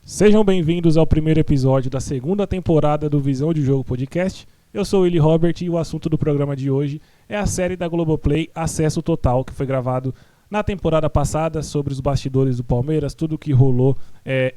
Sejam bem-vindos ao primeiro episódio da segunda temporada do Visão de Jogo Podcast. Eu sou o Willy Robert e o assunto do programa de hoje é a série da Globoplay Acesso Total, que foi gravado na temporada passada sobre os bastidores do Palmeiras, tudo que rolou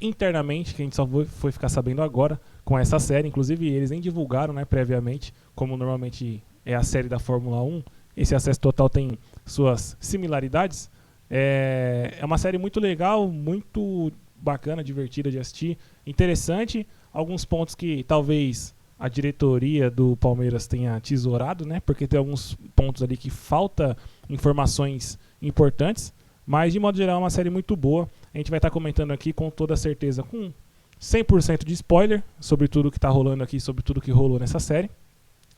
internamente, que a gente só foi ficar sabendo agora com essa série. Inclusive eles nem divulgaram previamente, como normalmente é a série da Fórmula 1. Esse Acesso Total tem suas similaridades. É uma série muito legal, muito bacana, divertida de assistir, interessante. Alguns pontos que talvez a diretoria do Palmeiras tenha tesourado, porque tem alguns pontos ali que falta informações importantes, mas de modo geral é uma série muito boa. A gente vai estar comentando aqui com toda certeza, com 100% de spoiler sobre tudo que está rolando aqui, sobre tudo que rolou nessa série.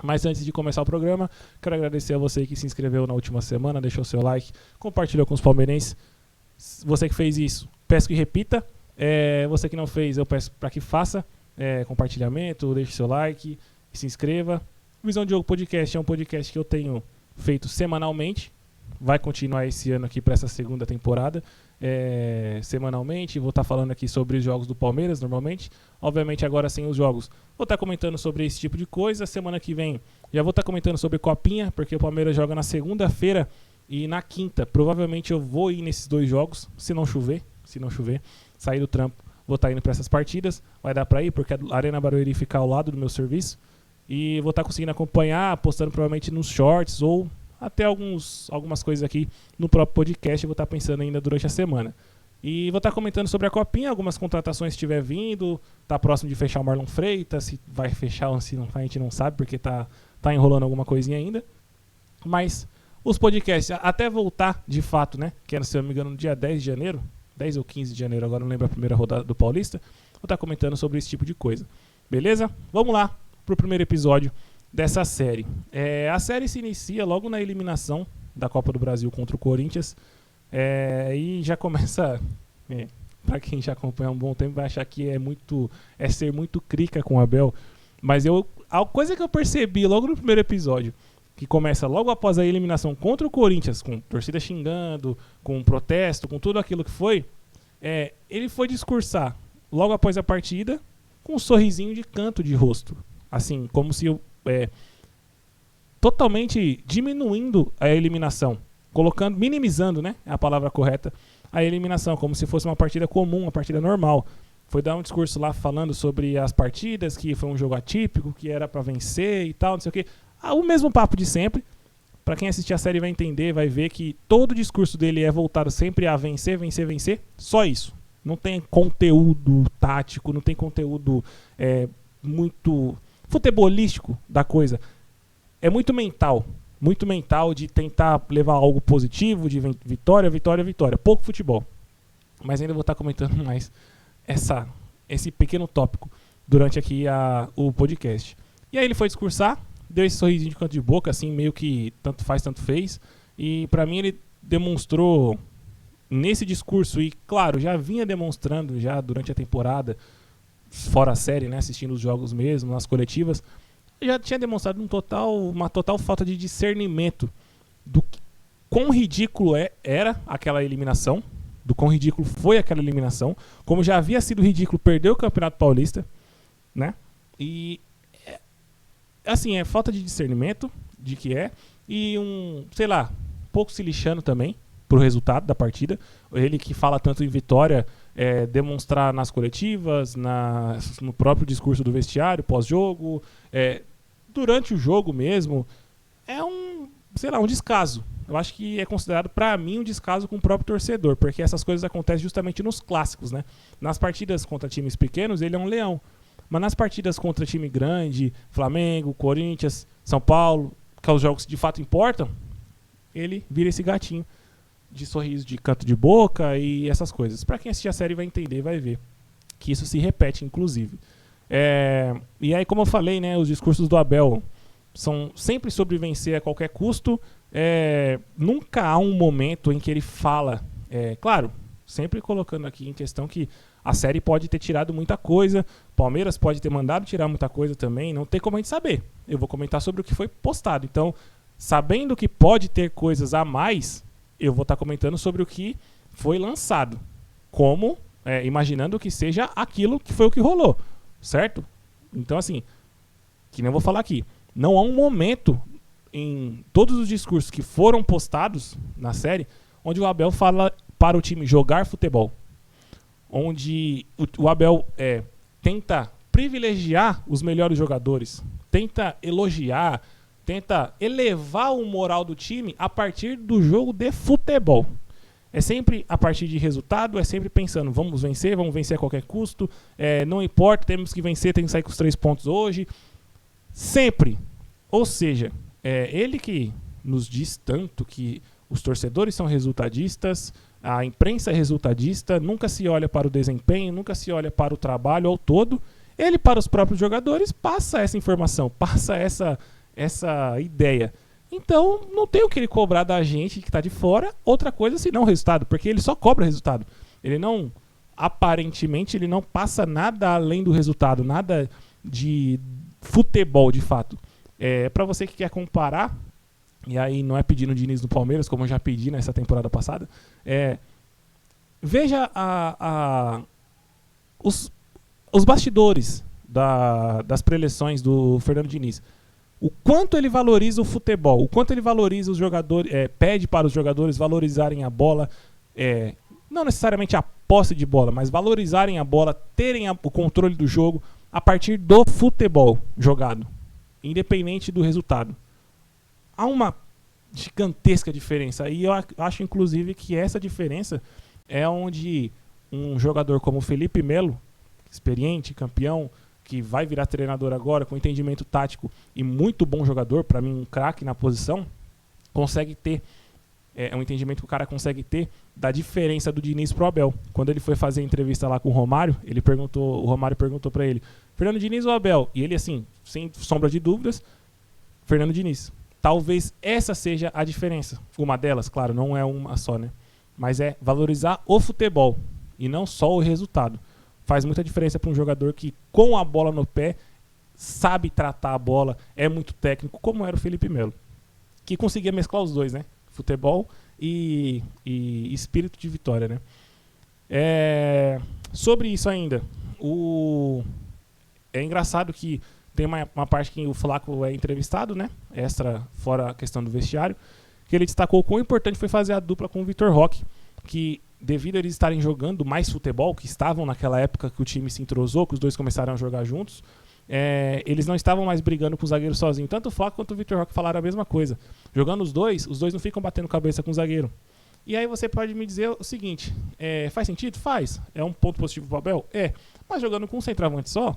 Mas antes de começar o programa, quero agradecer a você que se inscreveu na última semana, deixou seu like, compartilhou com os palmeirenses. Você que fez isso, peço que repita. Você que não fez, eu peço para que faça compartilhamento, deixe seu like e se inscreva. Visão de Jogo Podcast é um podcast que eu tenho feito semanalmente. Vai continuar esse ano aqui para essa segunda temporada, semanalmente. Vou estar falando aqui sobre os jogos do Palmeiras normalmente. Obviamente agora sem os jogos, vou estar comentando sobre esse tipo de coisa. Semana que vem já vou estar comentando sobre Copinha, porque o Palmeiras joga na segunda-feira e na quinta. Provavelmente eu vou ir nesses dois jogos, se não chover, sair do trampo, vou estar indo para essas partidas. Vai dar para ir, porque a Arena Barueri fica ao lado do meu serviço. E vou estar conseguindo acompanhar, postando provavelmente nos shorts ou até algumas coisas aqui no próprio podcast. Eu vou estar pensando ainda durante a semana. E vou estar comentando sobre a Copinha, algumas contratações que estiver vindo. Tá próximo de fechar o Marlon Freitas. Se vai fechar ou se não, a gente não sabe, porque tá enrolando alguma coisinha ainda. Mas os podcasts, até voltar de fato, que era, se eu não me engano, no dia 10 de janeiro, 10 ou 15 de janeiro, agora não lembro a primeira rodada do Paulista, vou estar comentando sobre esse tipo de coisa. Beleza? Vamos lá pro primeiro episódio dessa série. A série se inicia logo na eliminação da Copa do Brasil contra o Corinthians. E já começa, para quem já acompanha há um bom tempo, vai achar que é ser muito crica com o Abel. Mas a coisa que eu percebi logo no primeiro episódio, que começa logo após a eliminação contra o Corinthians, com torcida xingando, com protesto, com tudo aquilo que foi, ele foi discursar logo após a partida com um sorrisinho de canto de rosto, assim, como se totalmente diminuindo a eliminação, minimizando, é a palavra correta, a eliminação, como se fosse uma partida comum, uma partida normal. Foi dar um discurso lá falando sobre as partidas, que foi um jogo atípico, que era para vencer e tal, não sei o quê. O mesmo papo de sempre. Para quem assistir a série vai entender, vai ver que todo o discurso dele é voltado sempre a vencer, vencer, vencer. Só isso. Não tem conteúdo tático, não tem conteúdo muito futebolístico da coisa. É muito mental de tentar levar algo positivo, de vitória, vitória, vitória. Pouco futebol. Mas ainda vou estar comentando mais esse pequeno tópico durante aqui o podcast. E aí ele foi discursar, deu esse sorrisinho de canto de boca, assim, meio que tanto faz, tanto fez. E pra mim ele demonstrou nesse discurso, e claro, já vinha demonstrando já durante a temporada, fora a série, assistindo os jogos mesmo, nas coletivas, já tinha demonstrado uma total falta de discernimento do quão ridículo era aquela eliminação, do quão ridículo foi aquela eliminação, como já havia sido ridículo perder o Campeonato Paulista, E assim, é falta de discernimento de que e pouco se lixando também pro resultado da partida. Ele que fala tanto em vitória, demonstrar nas coletivas, no próprio discurso do vestiário, pós-jogo, durante o jogo mesmo, um descaso. Eu acho que é considerado, pra mim, um descaso com o próprio torcedor, porque essas coisas acontecem justamente nos clássicos, Nas partidas contra times pequenos, ele é um leão. Mas nas partidas contra time grande, Flamengo, Corinthians, São Paulo, que são os jogos que de fato importam, ele vira esse gatinho de sorriso de canto de boca e essas coisas. Pra quem assistir a série vai entender, vai ver que isso se repete, inclusive. E aí, como eu falei, os discursos do Abel são sempre sobre vencer a qualquer custo. Nunca há um momento em que ele fala, claro, sempre colocando aqui em questão que a série pode ter tirado muita coisa, Palmeiras pode ter mandado tirar muita coisa também, não tem como a gente saber. Eu vou comentar sobre o que foi postado. Então, sabendo que pode ter coisas a mais, eu vou estar comentando sobre o que foi lançado, como imaginando que seja aquilo que foi o que rolou, certo? Então, assim, que nem eu vou falar aqui, não há um momento em todos os discursos que foram postados na série onde o Abel fala para o time jogar futebol, onde o Abel tenta privilegiar os melhores jogadores, tenta elogiar, tenta elevar o moral do time a partir do jogo de futebol. É sempre a partir de resultado, é sempre pensando, vamos vencer a qualquer custo, não importa, temos que vencer, tem que sair com os 3 pontos hoje. Sempre. Ou seja, ele que nos diz tanto que os torcedores são resultadistas, a imprensa é resultadista, nunca se olha para o desempenho, nunca se olha para o trabalho ao todo. Ele, para os próprios jogadores, passa essa informação, passa essa ideia. Então, não tem o que ele cobrar da gente que está de fora, outra coisa senão o resultado, porque ele só cobra resultado. Ele não, aparentemente, ele não passa nada além do resultado, nada de futebol, de fato. Para você que quer comparar, e aí não é pedindo o Diniz no Palmeiras, como eu já pedi nessa temporada passada, veja os bastidores das preleções do Fernando Diniz. O quanto ele valoriza o futebol, o quanto ele valoriza os jogadores, pede para os jogadores valorizarem a bola, não necessariamente a posse de bola, mas valorizarem a bola, terem o controle do jogo a partir do futebol jogado, independente do resultado. Há uma gigantesca diferença, e eu acho inclusive que essa diferença é onde um jogador como o Felipe Melo, experiente, campeão, que vai virar treinador agora, com entendimento tático e muito bom jogador, para mim um craque na posição, consegue ter, um entendimento que o cara consegue ter da diferença do Diniz pro Abel. Quando ele foi fazer a entrevista lá com o Romário, o Romário perguntou para ele, Fernando Diniz ou Abel? E ele, assim, sem sombra de dúvidas, Fernando Diniz. Talvez essa seja a diferença. Uma delas, claro, não é uma só, né? Mas é valorizar o futebol e não só o resultado. Faz muita diferença para um jogador que, com a bola no pé, sabe tratar a bola, é muito técnico, como era o Felipe Melo, que conseguia mesclar os dois, né? Futebol e espírito de vitória, né? Sobre isso ainda, é engraçado que tem uma parte que o Flaco é entrevistado, né? Fora a questão do vestiário, que ele destacou o quão importante foi fazer a dupla com o Vitor Roque, que devido a eles estarem jogando mais futebol, que estavam naquela época que o time se entrosou, que os dois começaram a jogar juntos, eles não estavam mais brigando com o zagueiro sozinho. Tanto o Flaco quanto o Vitor Roque falaram a mesma coisa. Jogando os dois não ficam batendo cabeça com o zagueiro. E aí você pode me dizer o seguinte, faz sentido? Faz. É um ponto positivo pro Abel? Mas jogando com um centroavante só,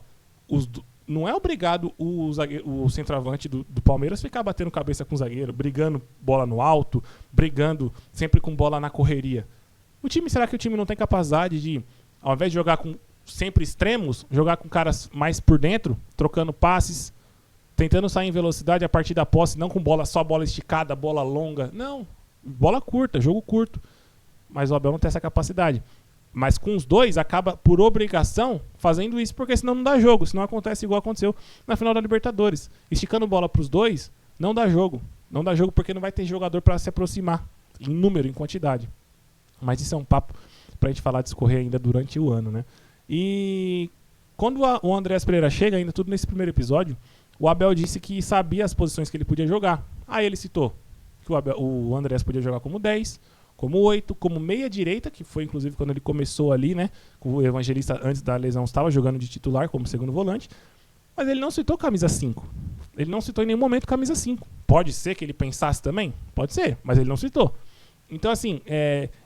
não é obrigado o centroavante do Palmeiras ficar batendo cabeça com o zagueiro, brigando bola no alto, brigando sempre com bola na correria. Será que o time não tem capacidade de, ao invés de jogar com sempre extremos, jogar com caras mais por dentro, trocando passes, tentando sair em velocidade a partir da posse, não com só bola esticada, bola longa. Não, bola curta, jogo curto. Mas o Abel não tem essa capacidade. Mas com os dois, acaba por obrigação fazendo isso, porque senão não dá jogo. Senão acontece igual aconteceu na final da Libertadores. Esticando bola para os dois, não dá jogo. Não dá jogo porque não vai ter jogador para se aproximar, em número, em quantidade. Mas isso é um papo pra gente falar, discorrer ainda durante o ano, né? E quando o Andrés Pereira chega, ainda tudo nesse primeiro episódio, o Abel disse que sabia as posições que ele podia jogar. Aí ele citou que o Andrés podia jogar como 10, como 8, como meia direita, que foi inclusive quando ele começou ali, né? O Evangelista, antes da lesão, estava jogando de titular como segundo volante. Mas ele não citou camisa 5. Ele não citou em nenhum momento camisa 5. Pode ser que ele pensasse também? Pode ser, mas ele não citou. Então, assim,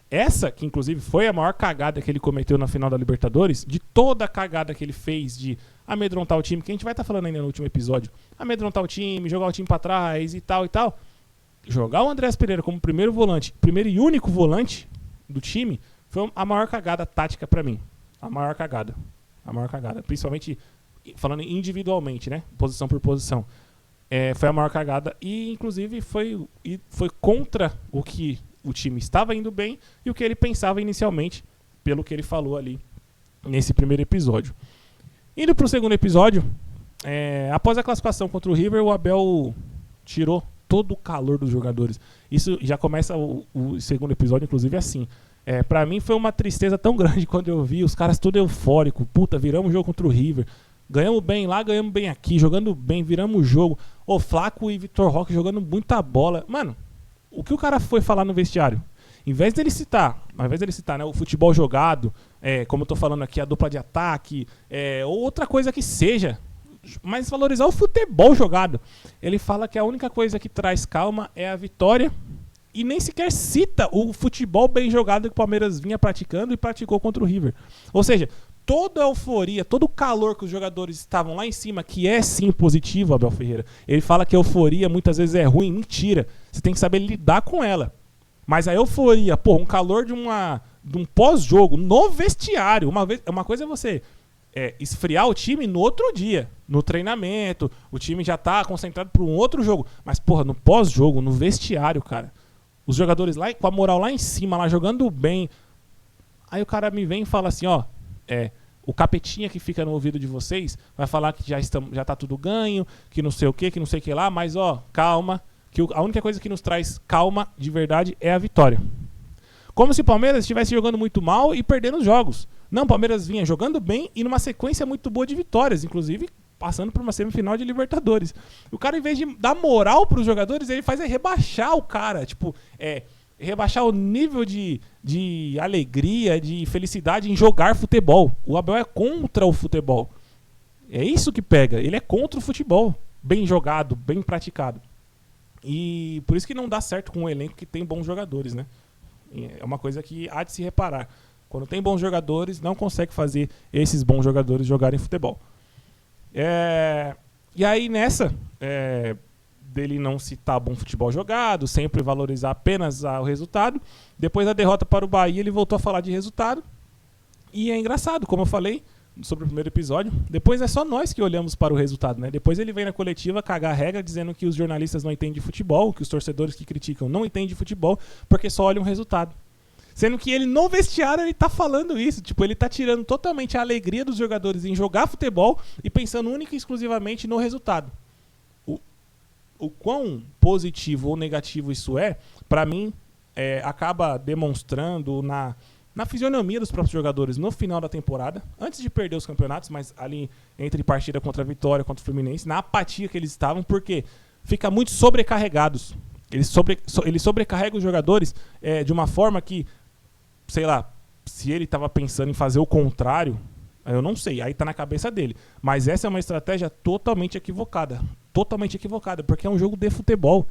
essa, que inclusive foi a maior cagada que ele cometeu na final da Libertadores, de toda a cagada que ele fez de amedrontar o time, que a gente vai estar falando ainda no último episódio, amedrontar o time, jogar o time pra trás e tal, jogar o Andrés Pereira como primeiro volante, primeiro e único volante do time, foi a maior cagada tática pra mim. A maior cagada. Principalmente falando individualmente, né? Posição por posição. Foi a maior cagada e, inclusive, foi contra o que o time estava indo bem e o que ele pensava inicialmente, pelo que ele falou ali nesse primeiro episódio. Indo para o segundo episódio, após a classificação contra o River, o Abel tirou todo o calor dos jogadores. Isso já começa o segundo episódio, inclusive, assim. Pra mim foi uma tristeza tão grande quando eu vi os caras tudo eufórico. Puta, viramos o jogo contra o River. Ganhamos bem lá, ganhamos bem aqui, jogando bem, viramos o jogo. O Flaco e Vitor Roque jogando muita bola. Mano, o que o cara foi falar no vestiário? Ao invés dele citar, né, o futebol jogado, como eu tô falando aqui, a dupla de ataque, ou outra coisa que seja, mas valorizar o futebol jogado. Ele fala que a única coisa que traz calma é a vitória e nem sequer cita o futebol bem jogado que o Palmeiras vinha praticando e praticou contra o River. Ou seja, toda a euforia, todo o calor que os jogadores estavam lá em cima, que é sim positivo, Abel Ferreira. Ele fala que a euforia muitas vezes é ruim, mentira. Você tem que saber lidar com ela. Mas a euforia, um calor de um pós-jogo no vestiário. Uma coisa é você esfriar o time no outro dia, no treinamento, o time já tá concentrado para um outro jogo. Mas, no pós-jogo, no vestiário, cara, os jogadores lá com a moral lá em cima, lá jogando bem. Aí o cara me vem e fala assim, o capetinha que fica no ouvido de vocês vai falar que já tá tudo ganho, que não sei o que lá, mas calma, que a única coisa que nos traz calma de verdade é a vitória. Como se o Palmeiras estivesse jogando muito mal e perdendo os jogos. Não, o Palmeiras vinha jogando bem e numa sequência muito boa de vitórias, inclusive passando por uma semifinal de Libertadores. O cara, em vez de dar moral pros jogadores, ele faz rebaixar o cara, rebaixar o nível de alegria, de felicidade em jogar futebol. O Abel é contra o futebol. É isso que pega. Ele é contra o futebol. Bem jogado, bem praticado. E por isso que não dá certo com um elenco que tem bons jogadores, né? É uma coisa que há de se reparar. Quando tem bons jogadores, não consegue fazer esses bons jogadores jogarem futebol. E aí nessa... dele não citar bom futebol jogado, sempre valorizar apenas o resultado. Depois da derrota para o Bahia, ele voltou a falar de resultado. E é engraçado, como eu falei sobre o primeiro episódio, depois é só nós que olhamos para o resultado, né? Depois ele vem na coletiva cagar a regra, dizendo que os jornalistas não entendem de futebol, que os torcedores que criticam não entendem de futebol, porque só olham o resultado. Sendo que ele, no vestiário, ele tá falando isso. Ele tá tirando totalmente a alegria dos jogadores em jogar futebol e pensando única e exclusivamente no resultado. O quão positivo ou negativo isso pra mim, acaba demonstrando na fisionomia dos próprios jogadores no final da temporada, antes de perder os campeonatos, mas ali entre partida contra a Vitória, contra o Fluminense, na apatia que eles estavam, porque fica muito sobrecarregados. Ele sobrecarrega os jogadores de uma forma que, sei lá, se ele estava pensando em fazer o contrário, eu não sei, aí tá na cabeça dele. Mas essa é uma estratégia totalmente equivocada. Totalmente equivocada, porque é um jogo de futebol.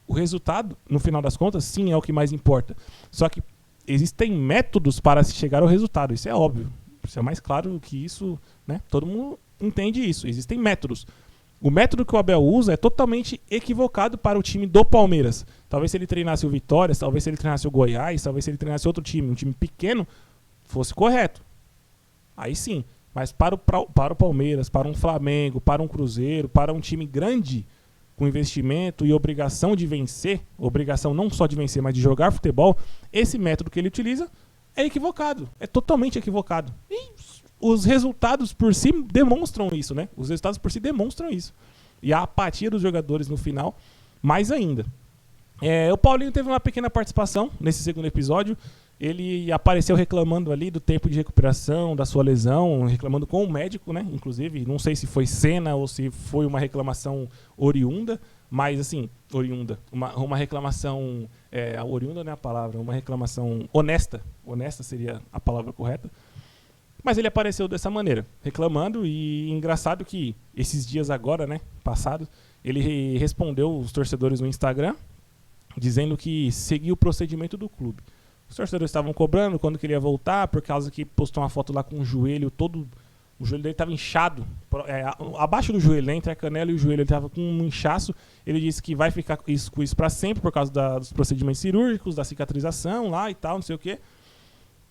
O resultado, no final das contas, sim, é o que mais importa. Só que existem métodos para se chegar ao resultado, isso é óbvio. Isso é mais claro que isso, né? Todo mundo entende isso. Existem métodos. O método que o Abel usa é totalmente equivocado para o time do Palmeiras. Talvez se ele treinasse o Vitória, talvez se ele treinasse o Goiás, talvez se ele treinasse outro time, um time pequeno, fosse correto. Aí sim. Mas para o Palmeiras, para um Flamengo, para um Cruzeiro, para um time grande, com investimento e obrigação de vencer, obrigação não só de vencer, mas de jogar futebol, esse método que ele utiliza é equivocado. É totalmente equivocado. E os resultados por si demonstram isso, né? Os resultados por si demonstram isso. E a apatia dos jogadores no final, mais ainda. O Paulinho teve uma pequena participação nesse segundo episódio. Ele apareceu reclamando ali do tempo de recuperação, da sua lesão, reclamando com o médico, né? Inclusive, não sei se foi cena ou se foi uma reclamação oriunda, mas assim, oriunda. Uma reclamação, oriunda não é a palavra, uma reclamação honesta. Honesta seria a palavra correta. Mas ele apareceu dessa maneira, reclamando, e engraçado que esses dias agora, né, passados, ele respondeu os torcedores no Instagram, dizendo que seguia o procedimento do clube. Os torcedores estavam cobrando quando queria voltar, por causa que postou uma foto lá com o joelho todo... O joelho dele estava inchado, abaixo do joelho, né, entre a canela e o joelho, ele estava com um inchaço. Ele disse que vai ficar com isso para sempre, por causa dos procedimentos cirúrgicos, da cicatrização lá e tal, não sei o quê.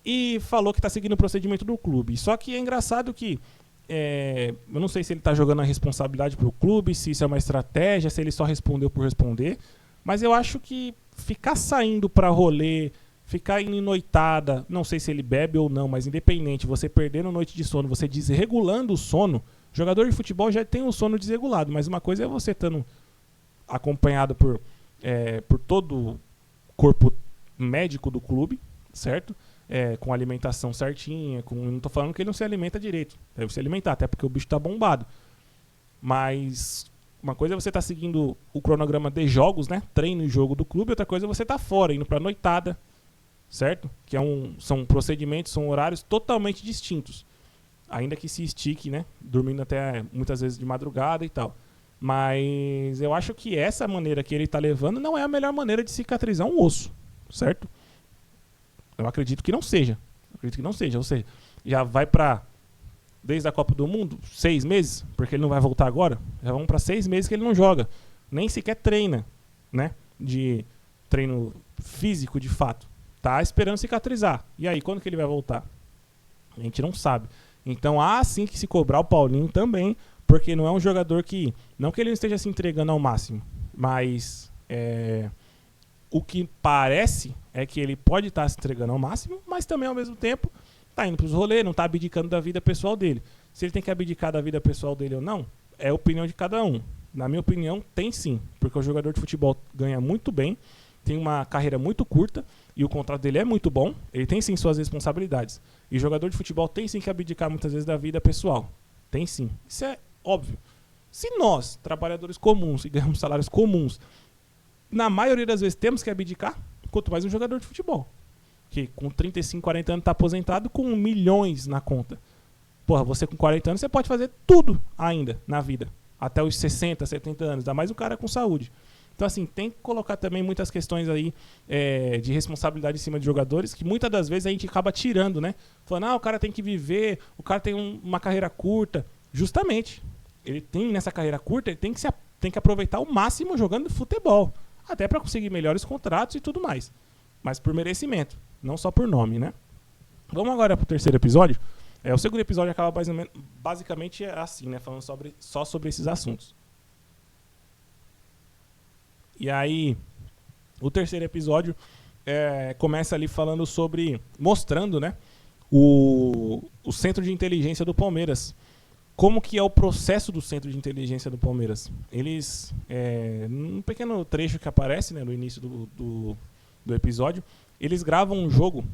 E falou que está seguindo o procedimento do clube. Só que é engraçado que... eu não sei se ele está jogando a responsabilidade para o clube, se isso é uma estratégia, se ele só respondeu por responder. Mas eu acho que ficar saindo para rolê... Ficar em noitada, não sei se ele bebe ou não, mas independente, você perdendo noite de sono, você desregulando o sono, jogador de futebol já tem um sono desregulado, mas uma coisa é você estando acompanhado por todo o corpo médico do clube, certo? Com alimentação certinha, não tô falando que ele não se alimenta direito, deve se alimentar, até porque o bicho tá bombado. Mas uma coisa é você estar seguindo o cronograma de jogos, né? Treino e jogo do clube, outra coisa é você estar fora, indo pra noitada, certo? Que são procedimentos, são horários totalmente distintos. Ainda que se estique, né? Dormindo até muitas vezes de madrugada e tal. Mas eu acho que essa maneira que ele tá levando não é a melhor maneira de cicatrizar um osso, certo? Eu acredito que não seja. Ou seja, já vai pra, desde a Copa do Mundo, 6 meses, porque ele não vai voltar agora. Já vão pra 6 meses que ele não joga. Nem sequer treina, né? De treino físico, de fato. Tá esperando cicatrizar. E aí, quando que ele vai voltar? A gente não sabe. Então há sim que se cobrar o Paulinho também, porque não é um jogador que... Não que ele não esteja se entregando ao máximo, mas o que parece é que ele pode estar se entregando ao máximo, mas também ao mesmo tempo está indo para os rolês, não está abdicando da vida pessoal dele. Se ele tem que abdicar da vida pessoal dele ou não, é a opinião de cada um. Na minha opinião, tem sim, porque o jogador de futebol ganha muito bem, tem uma carreira muito curta e o contrato dele é muito bom, ele tem sim suas responsabilidades. E jogador de futebol tem sim que abdicar muitas vezes da vida pessoal. Tem sim. Isso é óbvio. Se nós, trabalhadores comuns, e ganhamos salários comuns, na maioria das vezes temos que abdicar, quanto mais um jogador de futebol, que com 35, 40 anos está aposentado com milhões na conta. Porra, você com 40 anos você pode fazer tudo ainda na vida, até os 60, 70 anos, ainda mais um cara com saúde. Então assim, tem que colocar também muitas questões aí de responsabilidade em cima de jogadores, que muitas das vezes a gente acaba tirando, né? Falando, o cara tem que viver, o cara tem uma carreira curta. Justamente, ele tem nessa carreira curta, ele tem que aproveitar o máximo jogando futebol, até para conseguir melhores contratos e tudo mais, mas por merecimento, não só por nome, né? Vamos agora pro terceiro episódio. O segundo episódio acaba basicamente assim, né? Falando só sobre esses assuntos. E aí, o terceiro episódio começa ali falando sobre, mostrando, né, o centro de inteligência do Palmeiras. Como que é o processo do centro de inteligência do Palmeiras? Eles, num pequeno trecho que aparece, né, no início do episódio, eles gravam um jogo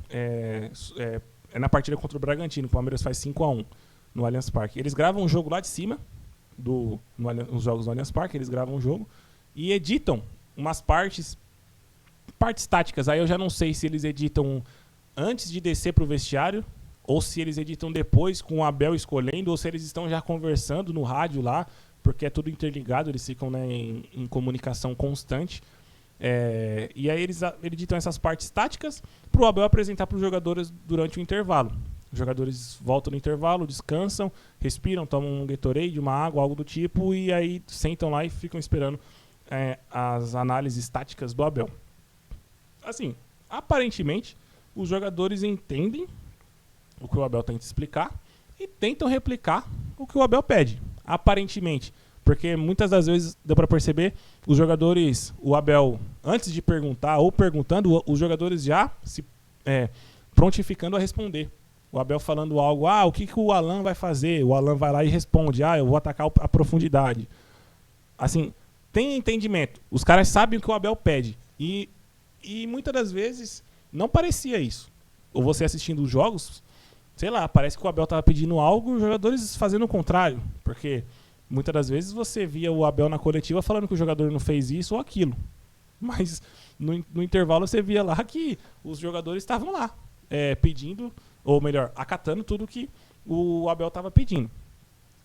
na partida contra o Bragantino. O Palmeiras faz 5-1 no Allianz Parque. Eles gravam um jogo lá de cima, nos jogos do Allianz Parque, eles gravam um jogo e editam umas partes táticas. Aí eu já não sei se eles editam antes de descer para o vestiário, ou se eles editam depois com o Abel escolhendo, ou se eles estão já conversando no rádio lá, porque é tudo interligado, eles ficam, né, em comunicação constante. E aí eles editam essas partes táticas para o Abel apresentar para os jogadores durante o intervalo. Os jogadores voltam no intervalo, descansam, respiram, tomam um Gatorade, uma água, algo do tipo, e aí sentam lá e ficam esperando as análises táticas do Abel. Assim, aparentemente, os jogadores entendem o que o Abel tenta explicar e tentam replicar o que o Abel pede, aparentemente, porque muitas das vezes deu para perceber os jogadores, o Abel, antes de perguntar ou perguntando, os jogadores já se prontificando a responder. O Abel falando algo, o que o Alan vai fazer? O Alan vai lá e responde, eu vou atacar a profundidade. Assim, tem entendimento, os caras sabem o que o Abel pede e muitas das vezes não parecia isso. Ou você assistindo os jogos, sei lá, parece que o Abel estava pedindo algo e os jogadores fazendo o contrário. Porque muitas das vezes você via o Abel na coletiva falando que o jogador não fez isso ou aquilo. Mas no intervalo você via lá que os jogadores estavam lá pedindo, ou melhor, acatando tudo que o Abel estava pedindo.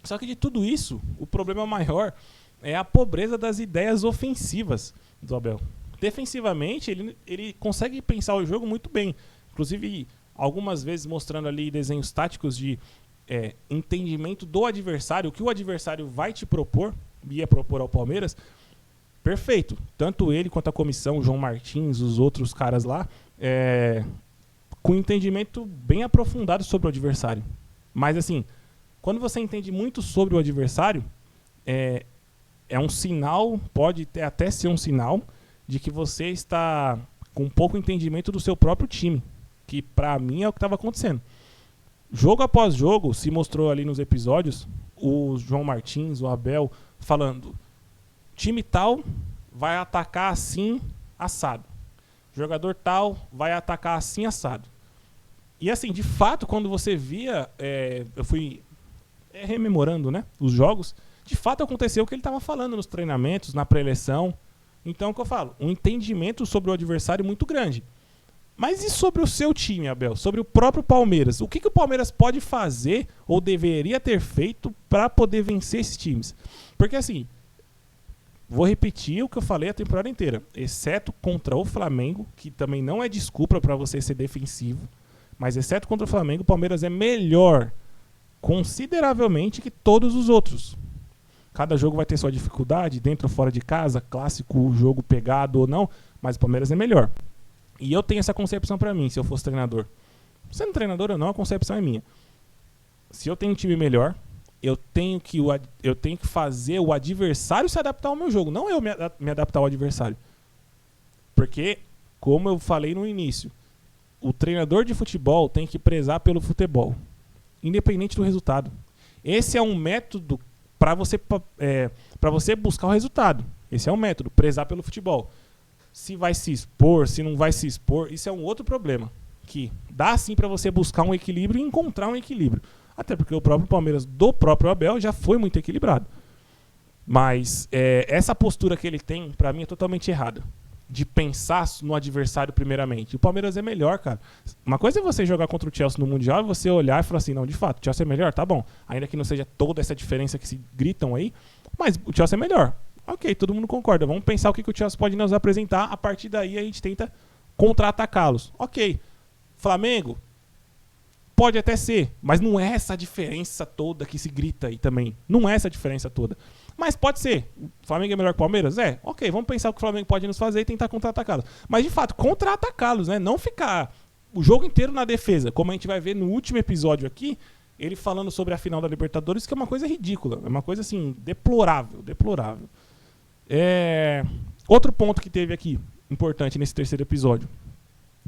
Só que de tudo isso, o problema maior é a pobreza das ideias ofensivas do Abel. Defensivamente, ele consegue pensar o jogo muito bem. Inclusive, algumas vezes mostrando ali desenhos táticos de entendimento do adversário, o que o adversário vai te propor, ia propor ao Palmeiras, perfeito. Tanto ele quanto a comissão, o João Martins, os outros caras lá, com entendimento bem aprofundado sobre o adversário. Mas assim, quando você entende muito sobre o adversário, é um sinal, pode até ser um sinal de que você está com pouco entendimento do seu próprio time, que pra mim é o que estava acontecendo. Jogo após jogo, se mostrou ali nos episódios, o João Martins, o Abel, falando, time tal vai atacar assim, assado. jogador tal vai atacar assim assado. E assim, de fato, quando você via, eu fui rememorando, né, os jogos, de fato aconteceu o que ele estava falando nos treinamentos, na pré-eleição. Então, o que eu falo, um entendimento sobre o adversário muito grande. Mas e sobre o seu time, Abel? Sobre o próprio Palmeiras? O que o Palmeiras pode fazer ou deveria ter feito para poder vencer esses times? Porque assim, vou repetir o que eu falei a temporada inteira, exceto contra o Flamengo, que também não é desculpa para você ser defensivo, mas exceto contra o Flamengo, o Palmeiras é melhor consideravelmente que todos os outros. Cada jogo vai ter sua dificuldade, dentro ou fora de casa, clássico, jogo pegado ou não, mas o Palmeiras é melhor. E eu tenho essa concepção pra mim, se eu fosse treinador. Sendo treinador ou não, a concepção é minha. Se eu tenho um time melhor, eu tenho que fazer o adversário se adaptar ao meu jogo, não eu me adaptar ao adversário. Porque, como eu falei no início, o treinador de futebol tem que prezar pelo futebol, independente do resultado. Esse é um método para você buscar o resultado. Esse é um método, prezar pelo futebol. Se vai se expor, se não vai se expor, isso é um outro problema. Que dá sim para você buscar um equilíbrio e encontrar um equilíbrio. Até porque o próprio Palmeiras, do próprio Abel, já foi muito equilibrado. Mas essa postura que ele tem, para mim, é totalmente errada. De pensar no adversário primeiramente. O Palmeiras é melhor, cara. Uma coisa é você jogar contra o Chelsea no Mundial e você olhar e falar assim, não, de fato, o Chelsea é melhor, tá bom. Ainda que não seja toda essa diferença que se gritam aí, mas o Chelsea é melhor. Ok, todo mundo concorda. Vamos pensar o que o Chelsea pode nos apresentar. A partir daí a gente tenta contra-atacá-los. Ok. Flamengo, pode até ser, mas não é essa diferença toda que se grita aí também. Não é essa diferença toda. Mas pode ser. O Flamengo é melhor que o Palmeiras? É. Ok, vamos pensar o que o Flamengo pode nos fazer e tentar contra-atacá-los. Mas, de fato, contra-atacá-los, né? Não ficar o jogo inteiro na defesa. Como a gente vai ver no último episódio aqui, ele falando sobre a final da Libertadores, que é uma coisa ridícula. É uma coisa, assim, deplorável. Deplorável. Outro ponto que teve aqui, importante nesse terceiro episódio.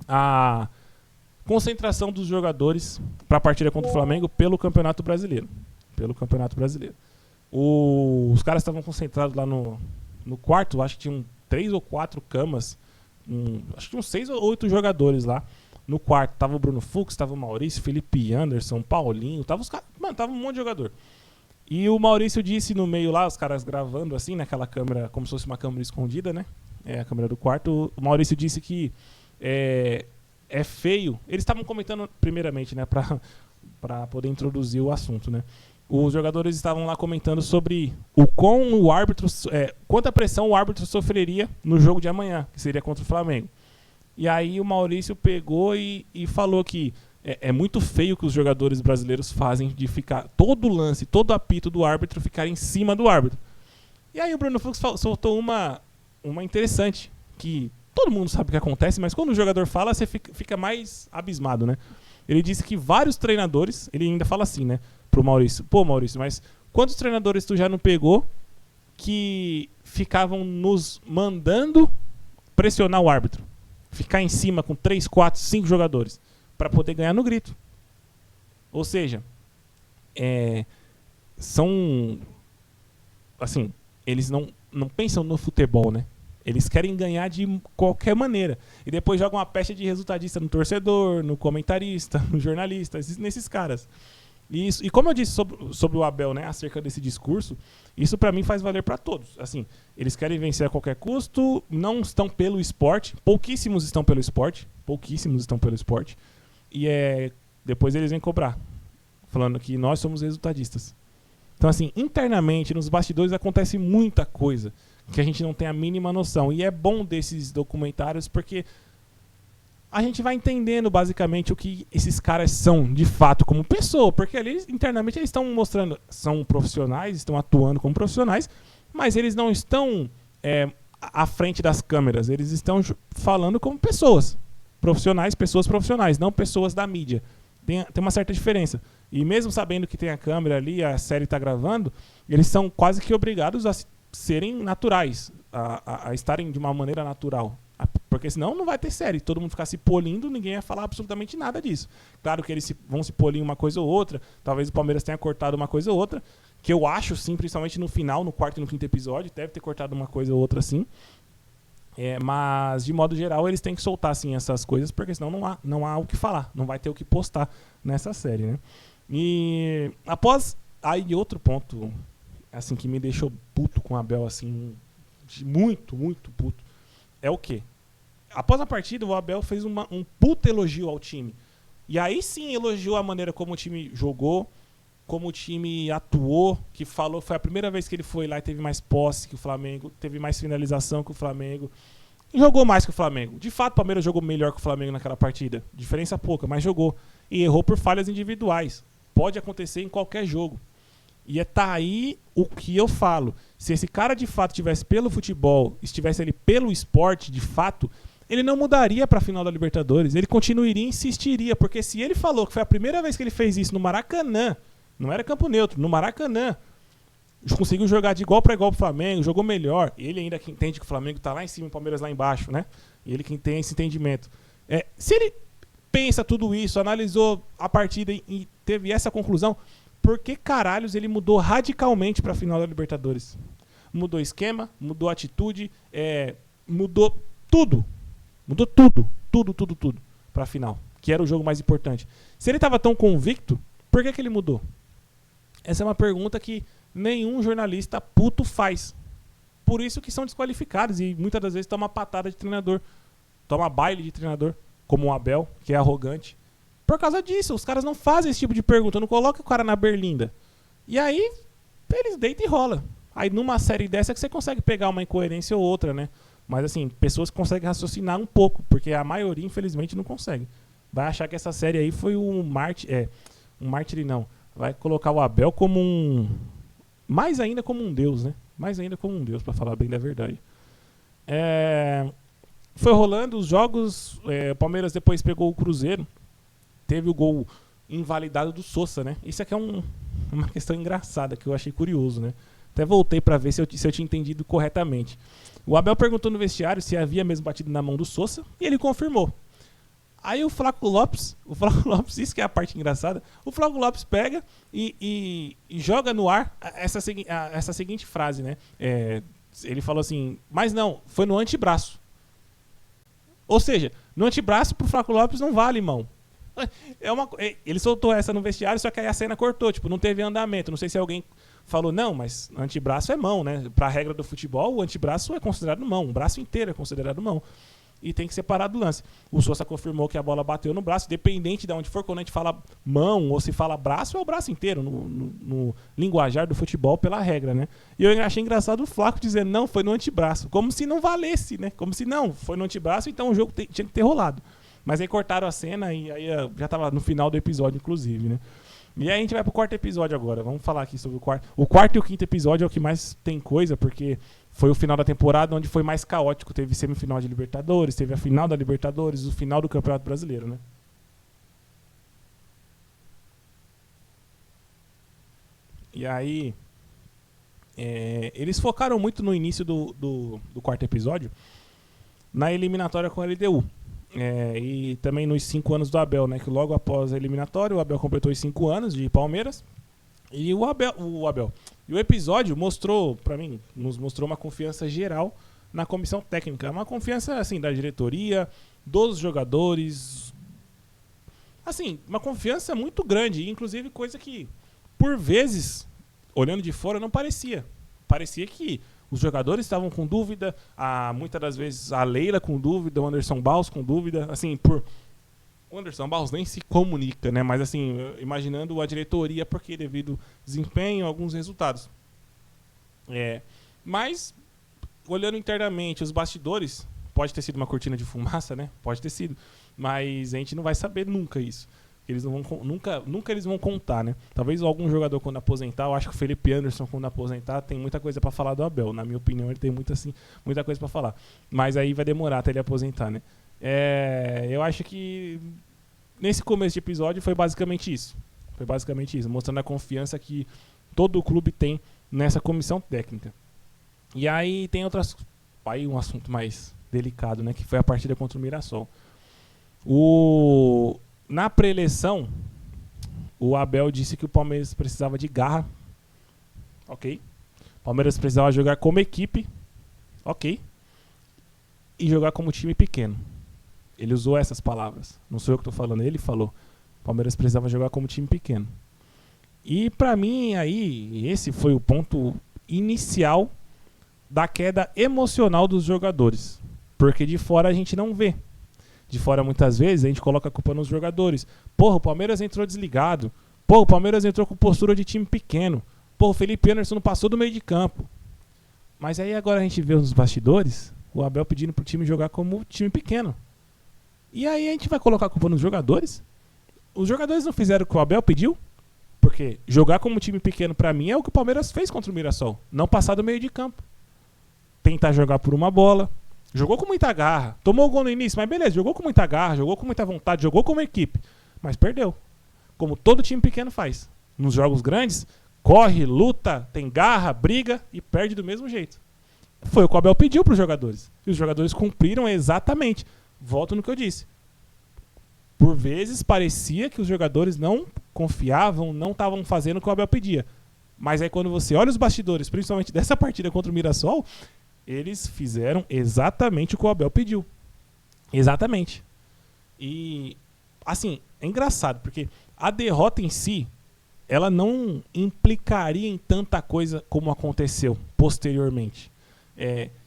A concentração dos jogadores para a partida contra o Flamengo pelo Campeonato Brasileiro. Os caras estavam concentrados lá no quarto, acho que tinham 3 ou 4 camas, acho que tinham 6 ou 8 jogadores lá no quarto. Tava o Bruno Fux, tava o Maurício, Felipe Anderson, Paulinho, tava os caras, mano, tava um monte de jogador. E o Maurício disse no meio lá, os caras gravando assim, naquela câmera, como se fosse uma câmera escondida, né? A câmera do quarto. O Maurício disse que é feio. Eles estavam comentando primeiramente, né, pra poder introduzir o assunto, né? Os jogadores estavam lá comentando sobre quanta pressão o árbitro sofreria no jogo de amanhã, que seria contra o Flamengo. E aí o Maurício pegou e falou que é muito feio que os jogadores brasileiros fazem de ficar todo lance, todo apito do árbitro ficar em cima do árbitro. E aí o Bruno Fux soltou uma interessante, que todo mundo sabe o que acontece, mas quando o jogador fala, você fica mais abismado, né? Ele disse que vários treinadores, ele ainda fala assim, né, pro Maurício, pô Maurício, mas quantos treinadores tu já não pegou que ficavam nos mandando pressionar o árbitro? Ficar em cima com 3, 4, 5 jogadores para poder ganhar no grito. Ou seja, são assim, eles não pensam no futebol, né? Eles querem ganhar de qualquer maneira. E depois jogam uma peste de resultadista no torcedor, no comentarista, no jornalista, nesses caras. E como eu disse sobre o Abel, né, acerca desse discurso, isso pra mim faz valer pra todos. Assim, eles querem vencer a qualquer custo, não estão pelo esporte, pouquíssimos estão pelo esporte. E depois eles vêm cobrar, falando que nós somos resultadistas. Então, assim, internamente, nos bastidores acontece muita coisa que a gente não tem a mínima noção. E é bom desses documentários porque a gente vai entendendo basicamente o que esses caras são de fato como pessoa. Porque ali, internamente, eles estão mostrando, são profissionais, estão atuando como profissionais, mas eles não estão à frente das câmeras. Eles estão falando como pessoas profissionais, não pessoas da mídia. Tem uma certa diferença. E mesmo sabendo que tem a câmera ali, a série está gravando, eles são quase que obrigados a serem naturais, a estarem de uma maneira natural. Porque senão não vai ter série. Todo mundo ficar se polindo, ninguém ia falar absolutamente nada disso. Claro que eles vão se polir uma coisa ou outra. Talvez o Palmeiras tenha cortado uma coisa ou outra. Que eu acho, sim, principalmente no final, no quarto e no quinto episódio, deve ter cortado uma coisa ou outra, sim. Mas, de modo geral, eles têm que soltar assim, essas coisas, porque senão não há o que falar, não vai ter o que postar nessa série, né? E após... Aí outro ponto assim, que me deixou puto com o Abel, assim, muito, muito puto, é o quê? Após a partida, o Abel fez um puto elogio ao time. E aí sim elogiou a maneira como o time jogou, como o time atuou, que falou, foi a primeira vez que ele foi lá e teve mais posse que o Flamengo, teve mais finalização que o Flamengo, e jogou mais que o Flamengo. De fato, o Palmeiras jogou melhor que o Flamengo naquela partida, diferença pouca, mas jogou. E errou por falhas individuais. Pode acontecer em qualquer jogo. E tá aí o que eu falo. Se esse cara de fato estivesse pelo futebol, estivesse ali pelo esporte de fato, ele não mudaria para a final da Libertadores. Ele continuaria e insistiria, porque se ele falou que foi a primeira vez que ele fez isso no Maracanã, não era campo neutro, no Maracanã, conseguiu jogar de igual para igual pro Flamengo, jogou melhor. Ele ainda que entende que o Flamengo tá lá em cima e o Palmeiras lá embaixo, né? Ele que tem esse entendimento. Se ele pensa tudo isso, analisou a partida e teve essa conclusão, por que caralhos ele mudou radicalmente para a final da Libertadores? Mudou esquema, mudou atitude, mudou tudo. Mudou tudo para a final, que era o jogo mais importante. Se ele estava tão convicto, por que ele mudou? Essa é uma pergunta que nenhum jornalista puto faz. Por isso que são desqualificados e muitas das vezes toma patada de treinador, toma baile de treinador, como o Abel, que é arrogante. Por causa disso, os caras não fazem esse tipo de pergunta, não colocam o cara na berlinda. E aí, eles deitam e rolam. Aí numa série dessa é que você consegue pegar uma incoerência ou outra, né? Mas assim, pessoas que conseguem raciocinar um pouco, porque a maioria, infelizmente, não consegue. Vai achar que essa série aí foi um mártir, um mártir não. Vai colocar o Abel como mais ainda como um deus, né? Mais ainda como um deus, pra falar bem da verdade. Foi rolando os jogos, o Palmeiras depois pegou o Cruzeiro, teve o gol invalidado do Sosa, né? Isso aqui é uma questão engraçada que eu achei curioso, né? Até voltei pra ver se eu tinha entendido corretamente. O Abel perguntou no vestiário se havia mesmo batido na mão do Sosa e ele confirmou. Aí o Flávio Lopes, isso que é a parte engraçada, o Flávio Lopes pega e joga no ar essa seguinte frase, né? Ele falou assim, mas não, foi no antebraço. Ou seja, no antebraço pro Flávio Lopes não vale, irmão. Ele soltou essa no vestiário, só que aí a cena cortou, tipo, não teve andamento. Não sei se alguém falou, não, mas antebraço é mão, né? Pra regra do futebol, o antebraço é considerado mão, o braço inteiro é considerado mão. E tem que separar do lance. O Sosa confirmou que a bola bateu no braço, dependente de onde for, quando a gente fala mão ou se fala braço, é o braço inteiro, no linguajar do futebol, pela regra, né? E eu achei engraçado o Flaco dizer, não, foi no antebraço, como se não valesse, né? Como se não, foi no antebraço, então o jogo tinha que ter rolado. Mas aí cortaram a cena e aí já tava no final do episódio, inclusive, né? E aí a gente vai pro quarto episódio agora. Vamos falar aqui sobre o quarto. O quarto e o quinto episódio é o que mais tem coisa, porque foi o final da temporada onde foi mais caótico. Teve semifinal de Libertadores, teve a final da Libertadores, o final do Campeonato Brasileiro, né? E aí, eles focaram muito no início do quarto episódio na eliminatória com a LDU. E também nos 5 anos do Abel, né? Que logo após a eliminatória, o Abel completou os 5 anos de Palmeiras. E o Abel. E o episódio mostrou, pra mim, nos mostrou uma confiança geral na comissão técnica. Uma confiança, assim, da diretoria, dos jogadores. Assim, uma confiança muito grande. Inclusive, coisa que, por vezes, olhando de fora, não parecia. Parecia que os jogadores estavam com dúvida, muitas das vezes a Leila com dúvida, o Anderson Barros com dúvida, assim, o Anderson Barros nem se comunica, né? Mas assim, imaginando a diretoria, porque devido ao desempenho, alguns resultados. Mas, olhando internamente, os bastidores, pode ter sido uma cortina de fumaça, né? Pode ter sido, mas a gente não vai saber nunca isso. Eles não vão, nunca eles vão contar, né? Talvez algum jogador quando aposentar, eu acho que o Felipe Anderson quando aposentar tem muita coisa pra falar do Abel. Na minha opinião, ele tem muita coisa pra falar. Mas aí vai demorar até ele aposentar, né? Eu acho que nesse começo de episódio foi basicamente isso. Mostrando a confiança que todo o clube tem nessa comissão técnica. E aí tem aí um assunto mais delicado, né? Que foi a partida contra o Mirassol. Na pré-eleição, o Abel disse que o Palmeiras precisava de garra. Ok. O Palmeiras precisava jogar como equipe. Ok. e jogar como time pequeno. Ele usou essas palavras. Não sou eu que estou falando, ele falou. O Palmeiras precisava jogar como time pequeno. E para mim aí, esse foi o ponto inicial da queda emocional dos jogadores. Porque de fora a gente não vê. De fora muitas vezes a gente coloca a culpa nos jogadores. Porra, o Palmeiras entrou desligado. Porra, o Palmeiras entrou com postura de time pequeno. Porra, o Felipe Anderson não passou do meio de campo. Mas aí agora a gente vê nos bastidores o Abel pedindo pro time jogar como time pequeno. E aí a gente vai colocar a culpa nos jogadores? Os jogadores não fizeram o que o Abel pediu? Porque jogar como time pequeno pra mim é o que o Palmeiras fez contra o Mirassol. Não passar do meio de campo. Tentar jogar por uma bola. Jogou com muita garra. Tomou o gol no início, mas beleza. Jogou com muita garra, jogou com muita vontade, jogou como equipe. Mas perdeu. Como todo time pequeno faz. Nos jogos grandes, corre, luta, tem garra, briga e perde do mesmo jeito. Foi o que o Abel pediu pros jogadores. E os jogadores cumpriram exatamente. Volto no que eu disse. Por vezes parecia que os jogadores não confiavam, não estavam fazendo o que o Abel pedia. Mas aí quando você olha os bastidores, principalmente dessa partida contra o Mirassol, eles fizeram exatamente o que o Abel pediu. Exatamente. E, assim, é engraçado, porque a derrota em si, ela não implicaria em tanta coisa como aconteceu posteriormente.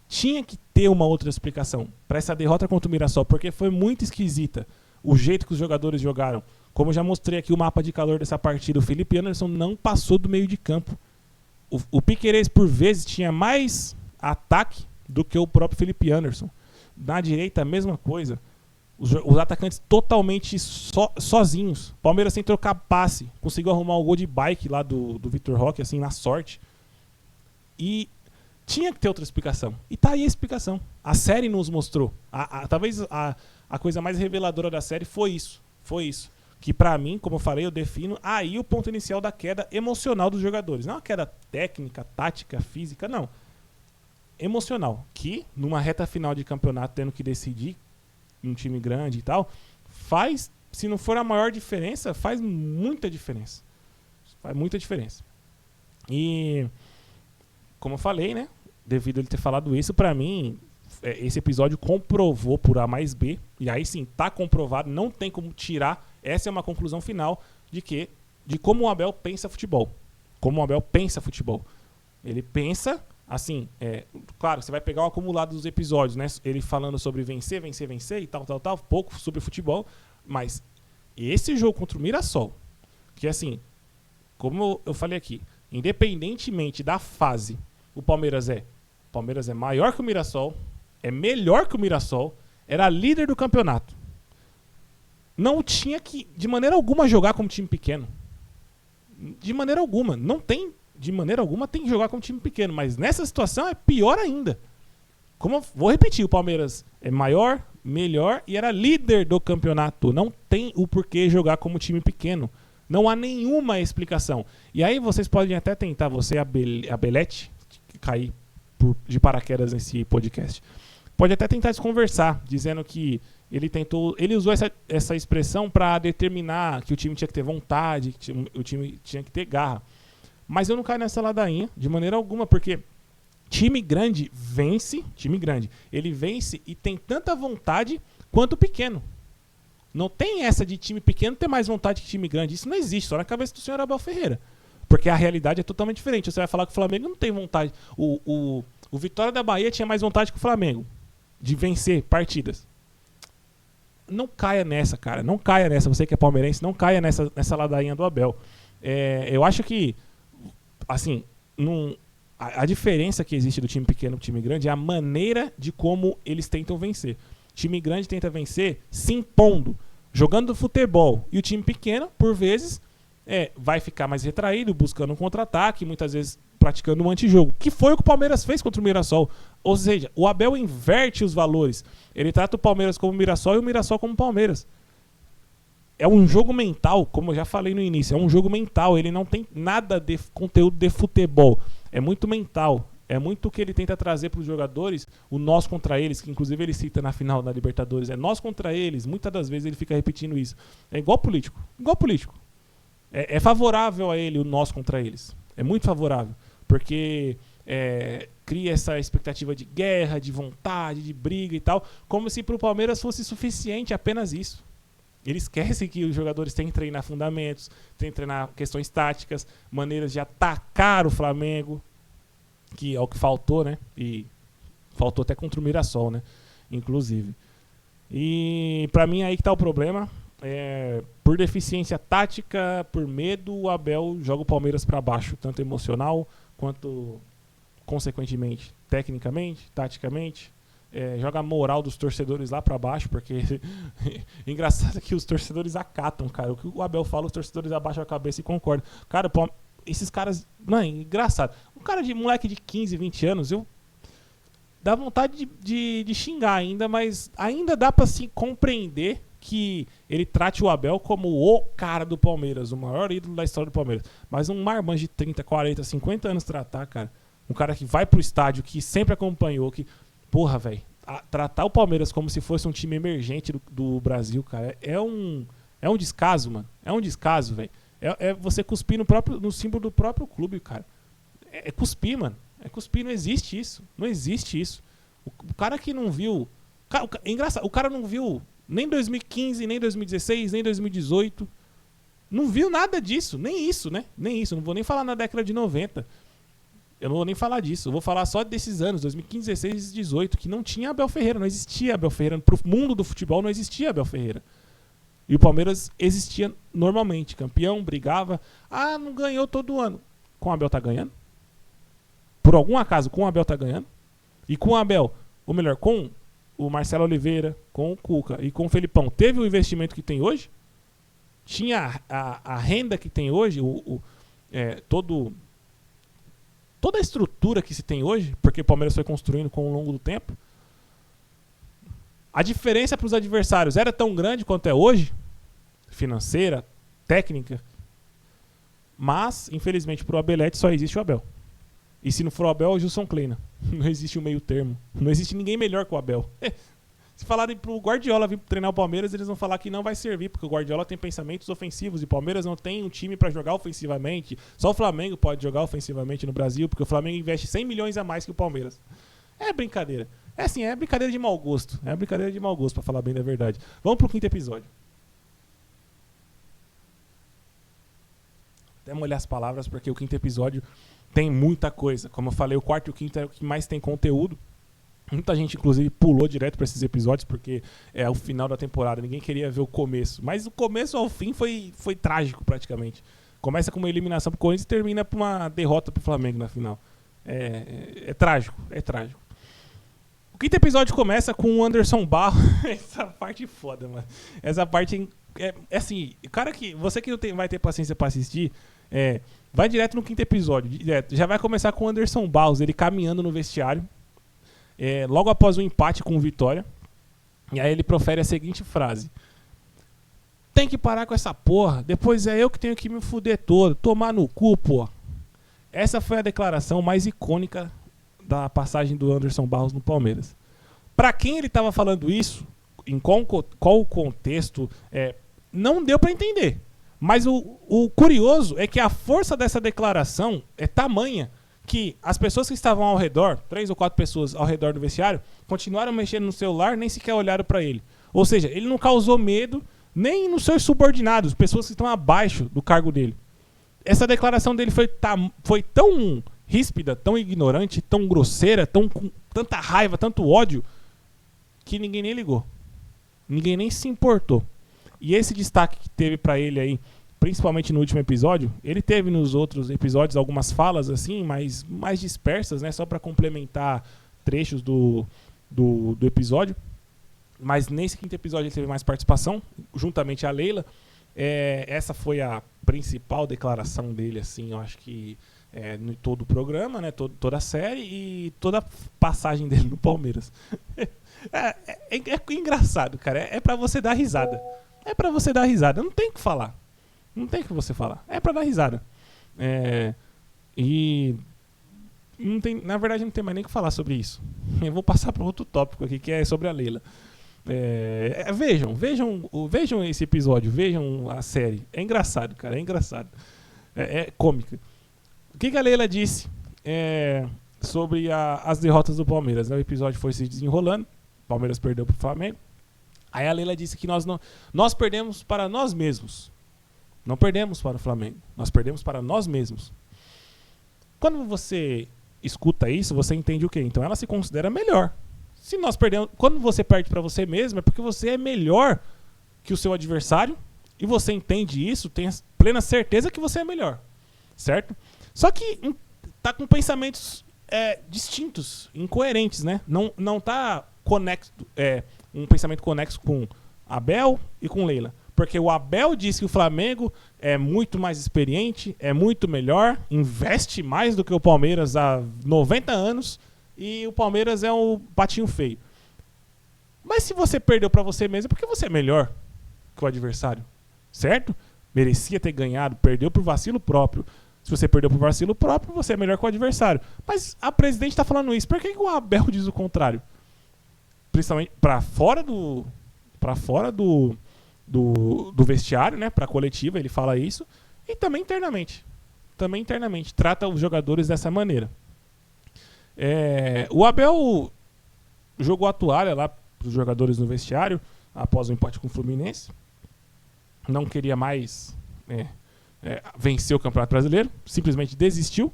Tinha que ter uma outra explicação para essa derrota contra o Mirassol, porque foi muito esquisita o jeito que os jogadores jogaram. Como eu já mostrei aqui o mapa de calor dessa partida, o Felipe Anderson não passou do meio de campo. O Piquerez, por vezes, tinha mais ataque do que o próprio Felipe Anderson. Na direita, a mesma coisa. Os atacantes totalmente sozinhos. Palmeiras sem trocar passe. Conseguiu arrumar o gol de bike lá do Vitor Roque, assim, na sorte. E tinha que ter outra explicação. E tá aí a explicação. A série nos mostrou. Talvez a coisa mais reveladora da série foi isso. Foi isso. Que pra mim, como eu falei, eu defino aí o ponto inicial da queda emocional dos jogadores. Não a queda técnica, tática, física, não. Emocional. Que, numa reta final de campeonato, tendo que decidir um time grande e tal, faz, se não for a maior diferença, faz muita diferença. Faz muita diferença. E, como eu falei, né? Devido a ele ter falado isso, pra mim, esse episódio comprovou por A mais B, e aí sim, tá comprovado, não tem como tirar, essa é uma conclusão final de como o Abel pensa futebol. Como o Abel pensa futebol. Ele pensa, assim, claro, você vai pegar o acumulado dos episódios, né? Ele falando sobre vencer e tal, pouco sobre futebol, mas esse jogo contra o Mirassol, que assim, como eu falei aqui, independentemente da fase, o Palmeiras é maior que o Mirassol, é melhor que o Mirassol, era líder do campeonato. Não tinha que, de maneira alguma, jogar como time pequeno. De maneira alguma. Não tem, de maneira alguma, tem que jogar como time pequeno. Mas nessa situação é pior ainda. Vou repetir, o Palmeiras é maior, melhor e era líder do campeonato. Não tem o porquê jogar como time pequeno. Não há nenhuma explicação. E aí vocês podem até tentar, você a Belete, cair de paraquedas nesse podcast. Pode até tentar se conversar, dizendo que ele usou essa expressão para determinar que o time tinha que ter vontade, que o time tinha que ter garra. Mas eu não caio nessa ladainha de maneira alguma, porque time grande vence, ele vence e tem tanta vontade quanto o pequeno. Não tem essa de time pequeno ter mais vontade que time grande. Isso não existe, só na cabeça do senhor Abel Ferreira. Porque a realidade é totalmente diferente. Você vai falar que o Flamengo não tem vontade. O Vitória da Bahia tinha mais vontade que o Flamengo de vencer partidas. Não caia nessa, cara. Não caia nessa. Você que é palmeirense, não caia nessa ladainha do Abel. Eu acho que, assim, a diferença que existe do time pequeno pro time grande é a maneira de como eles tentam vencer. O time grande tenta vencer se impondo, jogando futebol. E o time pequeno, por vezes, vai ficar mais retraído, buscando um contra-ataque, muitas vezes praticando um antijogo, que foi o que o Palmeiras fez contra o Mirassol. Ou seja, o Abel inverte os valores. Ele trata o Palmeiras como Mirassol e o Mirassol como Palmeiras. É um jogo mental, como eu já falei no início, é um jogo mental, ele não tem nada de conteúdo de futebol. É muito mental, é muito o que ele tenta trazer para os jogadores, o nós contra eles, que inclusive ele cita na final da Libertadores, é nós contra eles, muitas das vezes ele fica repetindo isso. É igual político. É favorável a ele o nós contra eles. É muito favorável. Porque cria essa expectativa de guerra, de vontade, de briga e tal, como se pro Palmeiras fosse suficiente apenas isso. Ele esquece que os jogadores têm que treinar fundamentos, têm que treinar questões táticas, maneiras de atacar o Flamengo, que é o que faltou, né? E faltou até contra o Mirassol, né? Inclusive. E pra mim aí que tá o problema. Por deficiência tática, por medo, o Abel joga o Palmeiras pra baixo, tanto emocional quanto, consequentemente, tecnicamente, taticamente. Joga a moral dos torcedores lá pra baixo, porque engraçado que os torcedores acatam, cara. O que o Abel fala, os torcedores abaixam a cabeça e concordam. Cara, esses caras... Não, é engraçado. Um cara de moleque de 15, 20 anos, dá vontade de xingar ainda, mas ainda dá pra se compreender que ele trate o Abel como o cara do Palmeiras, o maior ídolo da história do Palmeiras. Mas um marmanjo de 30, 40, 50 anos tratar, cara, um cara que vai pro estádio, que sempre acompanhou, que... Porra, velho, tratar o Palmeiras como se fosse um time emergente do Brasil, cara, é um descaso, mano. É um descaso, velho. É você cuspir no símbolo do próprio clube, cara. É cuspir, mano. É cuspir, não existe isso. Não existe isso. O cara que não viu... é engraçado, o cara não viu nem 2015, nem 2016, nem 2018. Não viu nada disso. Nem isso, né? Nem isso. Não vou nem falar na década de 90. Eu não vou nem falar disso. Eu vou falar só desses anos, 2015, 16 e 2018, que não tinha Abel Ferreira. Não existia Abel Ferreira. Pro mundo do futebol não existia Abel Ferreira. E o Palmeiras existia normalmente. Campeão, brigava. Ah, não ganhou todo ano. Com o Abel tá ganhando? Por algum acaso, com o Abel tá ganhando? E com o Abel, ou melhor, com o Marcelo Oliveira, com o Cuca e com o Felipão, teve o investimento que tem hoje? Tinha a renda que tem hoje? Toda a estrutura que se tem hoje, porque o Palmeiras foi construindo com o longo do tempo, a diferença para os adversários era tão grande quanto é hoje, financeira, técnica, mas, infelizmente, para o Abelete só existe o Abel. E se não for o Abel, é o Gilson Kleina. Não existe um meio termo. Não existe ninguém melhor que o Abel. Se falarem pro Guardiola vir treinar o Palmeiras, eles vão falar que não vai servir, porque o Guardiola tem pensamentos ofensivos e o Palmeiras não tem um time para jogar ofensivamente. Só o Flamengo pode jogar ofensivamente no Brasil, porque o Flamengo investe 100 milhões a mais que o Palmeiras. É brincadeira. É brincadeira de mau gosto. É brincadeira de mau gosto, pra falar bem da verdade. Vamos pro 5º episódio. Até molhar as palavras, porque o 5º episódio tem muita coisa. Como eu falei, o 4º e o 5º é o que mais tem conteúdo. Muita gente, inclusive, pulou direto para esses episódios, porque é o final da temporada. Ninguém queria ver o começo. Mas o começo ao fim foi trágico, praticamente. Começa com uma eliminação pro Corinthians e termina com uma derrota pro Flamengo na final. É trágico, é trágico. O 5º episódio começa com o Anderson Barros. Essa parte foda, mano. Essa parte é assim, cara que... Você que não vai ter paciência para assistir, vai direto no 5º episódio. Direto. Já vai começar com o Anderson Barros, ele caminhando no vestiário. Logo após o empate com o Vitória. E aí ele profere a seguinte frase: tem que parar com essa porra, depois é eu que tenho que me fuder todo, tomar no cu, porra. Essa foi a declaração mais icônica da passagem do Anderson Barros no Palmeiras. Pra quem ele tava falando isso, em qual o contexto, não deu pra entender. Mas o curioso é que a força dessa declaração é tamanha que as pessoas que estavam ao redor, 3 ou 4 pessoas ao redor do vestiário, continuaram mexendo no celular, nem sequer olharam para ele. Ou seja, ele não causou medo nem nos seus subordinados, pessoas que estão abaixo do cargo dele. Essa declaração dele foi tão ríspida, tão ignorante, tão grosseira, com tanta raiva, tanto ódio, que ninguém nem ligou. Ninguém nem se importou. E esse destaque que teve para ele aí, principalmente no último episódio, ele teve nos outros episódios algumas falas assim, mais dispersas, né, só para complementar trechos do episódio. Mas nesse 5º episódio ele teve mais participação, juntamente a Leila. Essa foi a principal declaração dele, assim, eu acho que em todo o programa, né, toda a série e toda a passagem dele no Palmeiras. É engraçado, cara. É pra você dar risada. É pra você dar risada. Não tem o que falar. Não tem o que você falar. É pra dar risada. E não tem, na verdade não tem mais nem o que falar sobre isso. Eu vou passar para outro tópico aqui, que é sobre a Leila. Vejam esse episódio. Vejam a série. É engraçado, cara. É engraçado. É cômica. O que a Leila disse sobre as derrotas do Palmeiras. O episódio foi se desenrolando, o Palmeiras perdeu pro Flamengo. Aí a Leila disse que nós perdemos para nós mesmos. Não perdemos para o Flamengo, nós perdemos para nós mesmos. Quando você escuta isso, você entende o quê? Então ela se considera melhor. Se nós perdemos, quando você perde para você mesmo, é porque você é melhor que o seu adversário e você entende isso, tem plena certeza que você é melhor, certo? Só que tá com pensamentos distintos, incoerentes, né? Não tá conexo, um pensamento conexo com Abel e com Leila. Porque o Abel disse que o Flamengo é muito mais experiente, é muito melhor, investe mais do que o Palmeiras há 90 anos e o Palmeiras é um patinho feio. Mas se você perdeu pra você mesmo, é porque você é melhor que o adversário, certo? Merecia ter ganhado, perdeu por vacilo próprio. Se você perdeu por vacilo próprio, você é melhor que o adversário. Mas a presidente tá falando isso, por que o Abel diz o contrário? Principalmente pra fora do vestiário, né, pra coletiva, ele fala isso, e também internamente. Trata os jogadores dessa maneira. O Abel jogou a toalha lá pros jogadores no vestiário, após o empate com o Fluminense. Não queria mais vencer o Campeonato Brasileiro, simplesmente desistiu,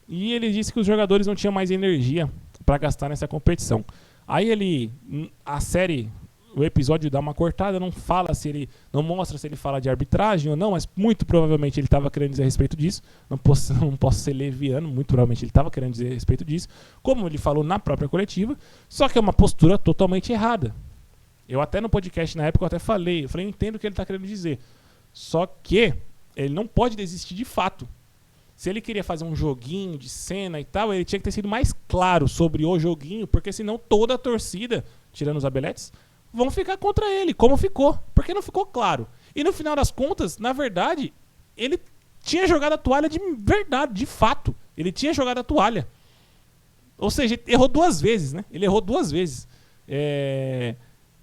e ele disse que os jogadores não tinham mais energia para gastar nessa competição. Aí a série, o episódio dá uma cortada, não mostra se ele fala de arbitragem ou não, mas muito provavelmente ele estava querendo dizer a respeito disso. Não posso ser leviano, muito provavelmente ele estava querendo dizer a respeito disso, como ele falou na própria coletiva, só que é uma postura totalmente errada. Eu até no podcast na época eu falei, eu entendo o que ele está querendo dizer, só que ele não pode desistir de fato. Se ele queria fazer um joguinho de cena e tal, ele tinha que ter sido mais claro sobre o joguinho, porque senão toda a torcida, tirando os abeletes, vão ficar contra ele, como ficou, porque não ficou claro. E no final das contas, na verdade, ele tinha jogado a toalha de verdade, de fato. Ele tinha jogado a toalha. Ou seja, errou 2 vezes, né? Ele errou 2 vezes.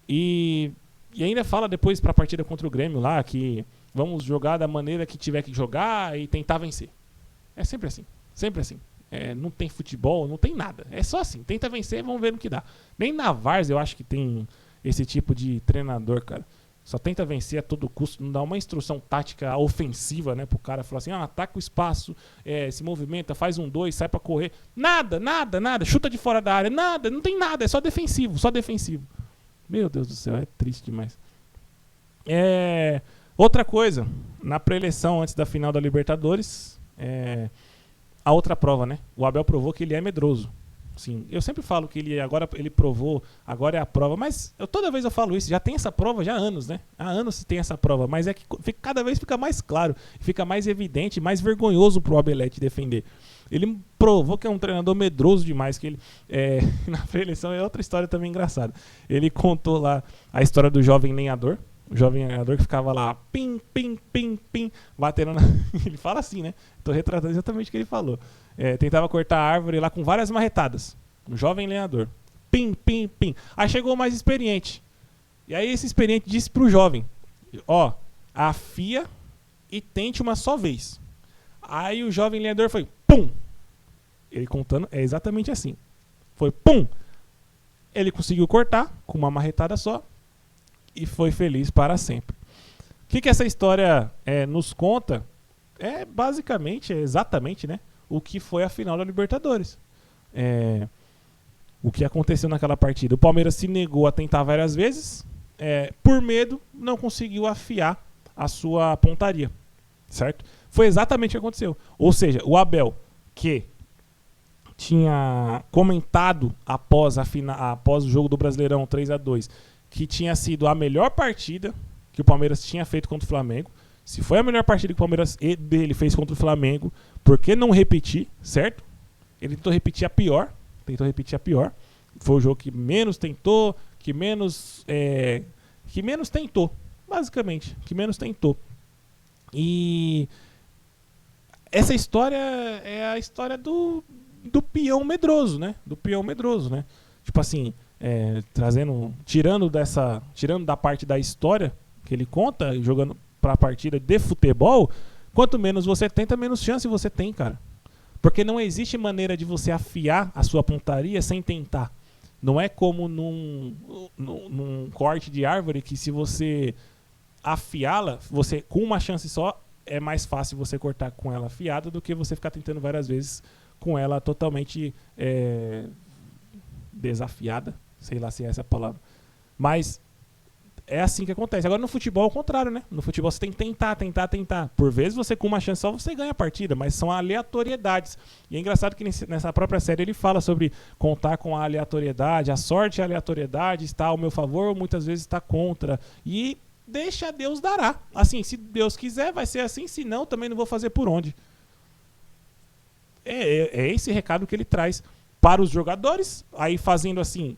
E ainda fala depois pra partida contra o Grêmio lá, que vamos jogar da maneira que tiver que jogar e tentar vencer. É sempre assim, sempre assim. Não tem futebol, não tem nada. É só assim, tenta vencer e vamos ver no que dá. Nem na Várzea eu acho que tem esse tipo de treinador, cara. Só tenta vencer a todo custo, não dá uma instrução tática ofensiva, né, pro cara falar assim, ataca o espaço, se movimenta, faz 1-2, sai pra correr. Nada, chuta de fora da área, nada, não tem nada, é só defensivo. Meu Deus do céu, é triste demais. Outra coisa, na pré-eleição antes da final da Libertadores, a outra prova, né? O Abel provou que ele é medroso. Sim, eu sempre falo que ele provou, agora é a prova, mas toda vez eu falo isso, já tem essa prova já há anos, né? Há anos se tem essa prova, mas é que cada vez fica mais claro, fica mais evidente, mais vergonhoso pro Abelete defender. Ele provou que é um treinador medroso demais, que ele, na pré-eleição é outra história também engraçada. Ele contou lá a história do jovem lenhador, o jovem lenhador que ficava lá, pim, batendo na... Ele fala assim, né? Tô retratando exatamente o que ele falou. Tentava cortar a árvore lá com várias marretadas. Um jovem lenhador. Pim. Aí chegou o mais experiente. E aí esse experiente disse pro jovem, afia e tente uma só vez. Aí o jovem lenhador foi, pum! Ele contando, é exatamente assim. Foi, pum! Ele conseguiu cortar com uma marretada só e foi feliz para sempre. O que essa história nos conta? Basicamente, exatamente, né? O que foi a final da Libertadores. O que aconteceu naquela partida. O Palmeiras se negou a tentar várias vezes, por medo, não conseguiu afiar a sua pontaria, certo? Foi exatamente o que aconteceu. Ou seja, o Abel, que tinha comentado após o jogo do Brasileirão 3-2, que tinha sido a melhor partida que o Palmeiras tinha feito contra o Flamengo. Se foi a melhor partida que o Palmeiras dele fez contra o Flamengo, por que não repetir, certo? Ele tentou repetir a pior. Foi o jogo que menos tentou, que menos tentou, basicamente, que menos tentou. E essa história é a história do peão medroso, né? Tipo assim, tirando da parte da história que ele conta, jogando pra partida de futebol, quanto menos você tenta, menos chance você tem, cara. Porque não existe maneira de você afiar a sua pontaria sem tentar. Não é como num corte de árvore que se você afiá-la, você com uma chance só, é mais fácil você cortar com ela afiada do que você ficar tentando várias vezes com ela totalmente desafiada. Sei lá se é essa a palavra. Mas é assim que acontece. Agora no futebol é o contrário, né? No futebol você tem que tentar. Por vezes você com uma chance só você ganha a partida, mas são aleatoriedades. E é engraçado que nessa própria série ele fala sobre contar com a aleatoriedade, a sorte e a aleatoriedade está ao meu favor, muitas vezes está contra. E deixa Deus dará. Assim, se Deus quiser vai ser assim, se não também não vou fazer por onde. É esse recado que ele traz para os jogadores, aí fazendo assim,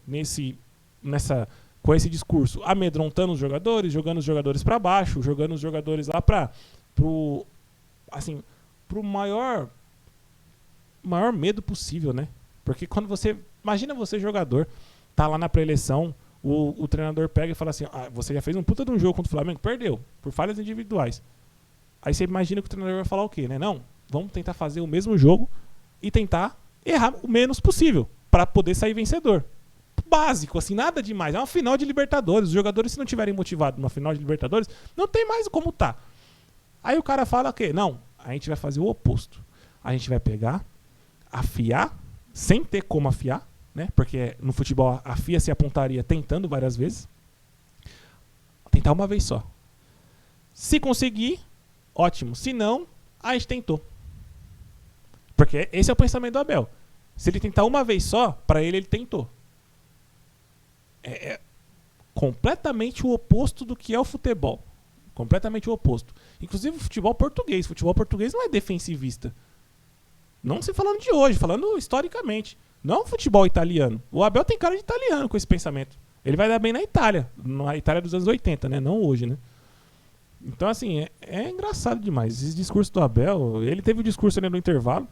com esse discurso, amedrontando os jogadores, jogando os jogadores para baixo, jogando os jogadores lá pro maior medo possível, né? Porque quando imagina você jogador, tá lá na pré-eleição, o treinador pega e fala assim, você já fez um puta de um jogo contra o Flamengo, perdeu, por falhas individuais. Aí você imagina que o treinador vai falar o quê, né? Não, vamos tentar fazer o mesmo jogo e tentar errar o menos possível para poder sair vencedor. Básico, assim, nada demais. É uma final de Libertadores. Os jogadores, se não tiverem motivados numa final de Libertadores, não tem mais como tá. Aí o cara fala que não, a gente vai fazer o oposto. A gente vai pegar, afiar, sem ter como afiar, né? Porque no futebol afia-se a pontaria tentando várias vezes. Tentar uma vez só. Se conseguir, ótimo. Se não, a gente tentou. Porque esse é o pensamento do Abel. Se ele tentar uma vez só, para ele tentou. É completamente o oposto do que é o futebol. Completamente o oposto. Inclusive o futebol português. O futebol português não é defensivista. Não se falando de hoje, falando historicamente. Não o futebol italiano. O Abel tem cara de italiano com esse pensamento. Ele vai dar bem na Itália. Na Itália dos anos 80, né? Não hoje, né? Então, assim, é engraçado demais. Esse discurso do Abel, ele teve o discurso ali no intervalo.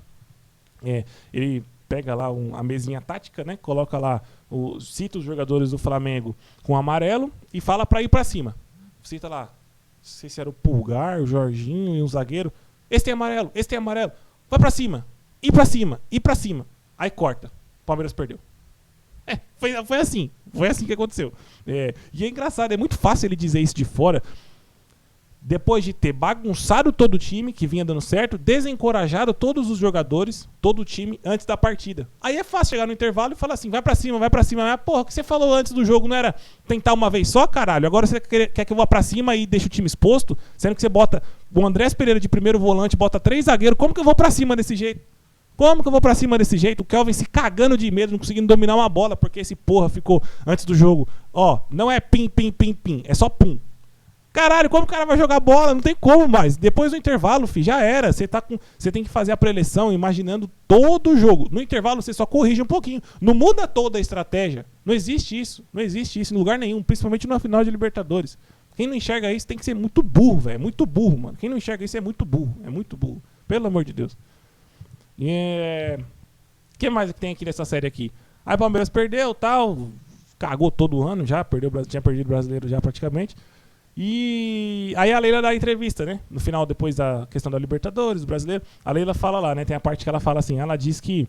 Ele pega lá a mesinha tática, né? Coloca lá, cita os jogadores do Flamengo com amarelo e fala pra ir pra cima. Cita lá, não sei se era o Pulgar, o Jorginho e um zagueiro. Esse tem amarelo. Vai pra cima. Ir pra cima. Aí corta. Palmeiras perdeu. Foi assim. Foi assim que aconteceu. E é engraçado, é muito fácil ele dizer isso de fora. Depois de ter bagunçado todo o time, que vinha dando certo, desencorajado todos os jogadores, todo o time, antes da partida. Aí é fácil chegar no intervalo e falar assim, vai pra cima. Mas, porra, o que você falou antes do jogo não era tentar uma vez só, caralho? Agora você quer que eu vá pra cima e deixe o time exposto? Sendo que você bota o Andrés Pereira de primeiro volante, bota 3 zagueiros. Como que eu vou pra cima desse jeito? O Kelvin se cagando de medo, não conseguindo dominar uma bola, porque esse porra ficou antes do jogo. Não é pim, é só pum. Caralho, como o cara vai jogar bola? Não tem como mais. Depois do intervalo, já era. Você tem que fazer a pré-eleição imaginando todo o jogo. No intervalo, você só corrige um pouquinho. Não muda toda a estratégia. Não existe isso em lugar nenhum. Principalmente numa final de Libertadores. Quem não enxerga isso tem que ser muito burro, velho. Muito burro, mano. Quem não enxerga isso é muito burro. Pelo amor de Deus. O que mais que tem aqui nessa série aqui? Aí o Palmeiras perdeu, tal. Cagou todo ano já. Tinha perdido o brasileiro já praticamente. E aí a Leila dá a entrevista, né? No final, depois da questão da Libertadores, do brasileiro, a Leila fala lá, né? Tem a parte que ela fala assim, ela diz que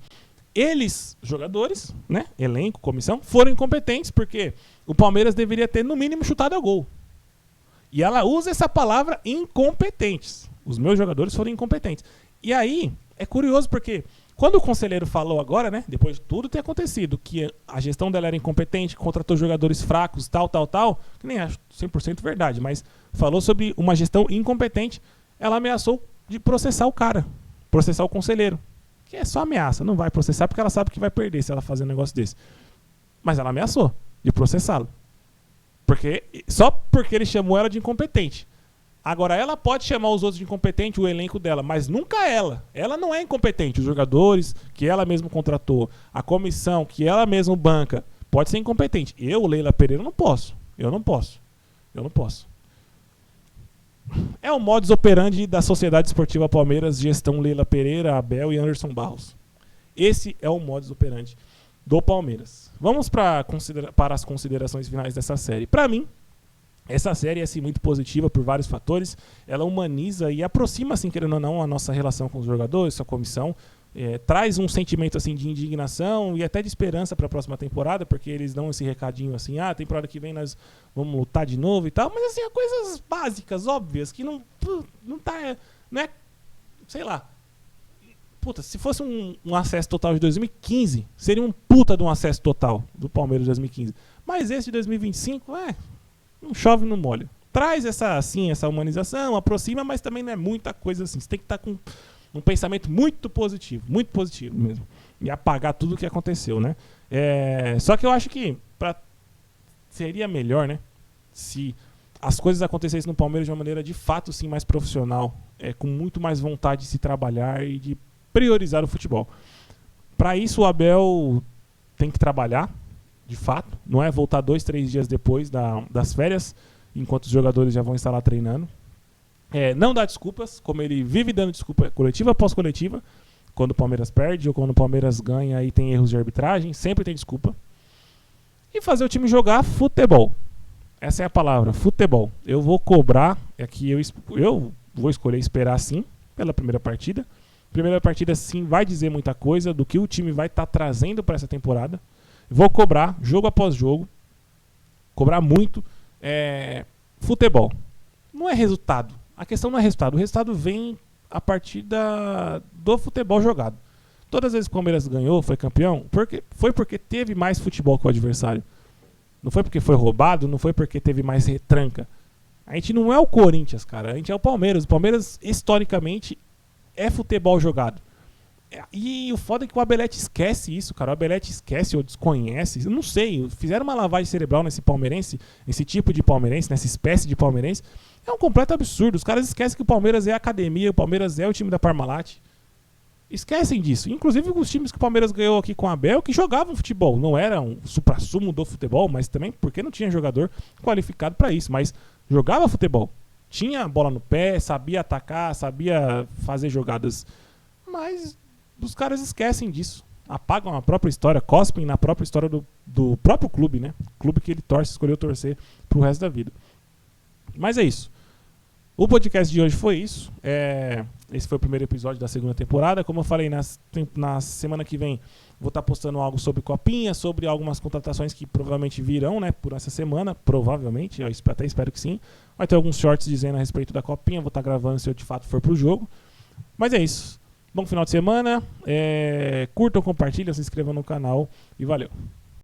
eles, jogadores, né? Elenco, comissão, foram incompetentes porque o Palmeiras deveria ter, no mínimo, chutado a gol. E ela usa essa palavra incompetentes. Os meus jogadores foram incompetentes. E aí, é curioso porque quando o conselheiro falou agora, né? Depois de tudo ter acontecido, que a gestão dela era incompetente, contratou jogadores fracos, tal, que nem acho 100% verdade, mas falou sobre uma gestão incompetente, ela ameaçou de processar o cara, processar o conselheiro. Que é só ameaça, não vai processar porque ela sabe que vai perder se ela fazer um negócio desse. Mas ela ameaçou de processá-lo. Só porque ele chamou ela de incompetente. Agora, ela pode chamar os outros de incompetente, o elenco dela, mas nunca ela. Ela não é incompetente. Os jogadores que ela mesma contratou, a comissão que ela mesma banca, pode ser incompetente. Eu, Leila Pereira, não posso. Eu não posso. É o modus operandi da Sociedade Esportiva Palmeiras, gestão Leila Pereira, Abel e Anderson Barros. Esse é o modus operandi do Palmeiras. Vamos para as considerações finais dessa série. Para mim, essa série é assim, muito positiva por vários fatores. Ela humaniza e aproxima, assim, querendo ou não, a nossa relação com os jogadores, com a comissão. traz um sentimento assim de indignação e até de esperança para a próxima temporada, porque eles dão esse recadinho assim, temporada que vem nós vamos lutar de novo e tal, mas assim, coisas básicas, óbvias, que não é, sei lá. Puta, se fosse um acesso total de 2015, seria um puta de um acesso total do Palmeiras de 2015. Mas esse de 2025, não chove no molho. Traz essa humanização, aproxima, mas também não é muita coisa assim. Você tem que estar com um pensamento muito positivo mesmo. E apagar tudo o que aconteceu, né? Só que eu acho que seria melhor, né? Se as coisas acontecessem no Palmeiras de uma maneira de fato sim mais profissional, com muito mais vontade de se trabalhar e de priorizar o futebol. Para isso o Abel tem que trabalhar, de fato. Não é voltar 2-3 dias depois das férias, enquanto os jogadores já vão estar lá treinando. Não dá desculpas, como ele vive dando desculpa coletiva após coletiva, quando o Palmeiras perde ou quando o Palmeiras ganha e tem erros de arbitragem, sempre tem desculpa. E fazer o time jogar futebol. Essa é a palavra, futebol. Eu vou cobrar, aqui eu vou escolher esperar sim, pela primeira partida. Primeira partida sim vai dizer muita coisa do que o time vai estar trazendo para essa temporada. Vou cobrar, jogo após jogo, cobrar muito. Futebol. Não é resultado. A questão não é resultado. O resultado vem a partir do futebol jogado. Todas as vezes que o Palmeiras ganhou, foi campeão, foi porque teve mais futebol que o adversário. Não foi porque foi roubado, não foi porque teve mais retranca. A gente não é o Corinthians, cara. A gente é o Palmeiras. O Palmeiras, historicamente, é futebol jogado. E o foda é que o Abelete esquece isso, cara. O Abelete esquece ou desconhece. Eu não sei. Fizeram uma lavagem cerebral nesse palmeirense, nesse tipo de palmeirense, nessa espécie de palmeirense. É um completo absurdo. Os caras esquecem que o Palmeiras é a academia, o Palmeiras é o time da Parmalat. Esquecem disso. Inclusive os times que o Palmeiras ganhou aqui com o Abel, que jogavam futebol. Não era um supra-sumo do futebol, mas também porque não tinha jogador qualificado para isso. Mas jogava futebol. Tinha bola no pé, sabia atacar, sabia fazer jogadas. Mas os caras esquecem disso. Apagam a própria história, cospem na própria história do próprio clube, né? Clube que ele escolheu torcer pro resto da vida. Mas é isso. O podcast de hoje foi isso. Esse foi o primeiro episódio da segunda temporada. Como eu falei, na semana que vem vou estar postando algo sobre Copinha, sobre algumas contratações que provavelmente virão, né, por essa semana. Provavelmente, eu até espero que sim. Vai ter alguns shorts dizendo a respeito da Copinha. Vou estar gravando se eu de fato for pro jogo. Mas é isso. Bom final de semana. Curtam, compartilhem, se inscrevam no canal e valeu.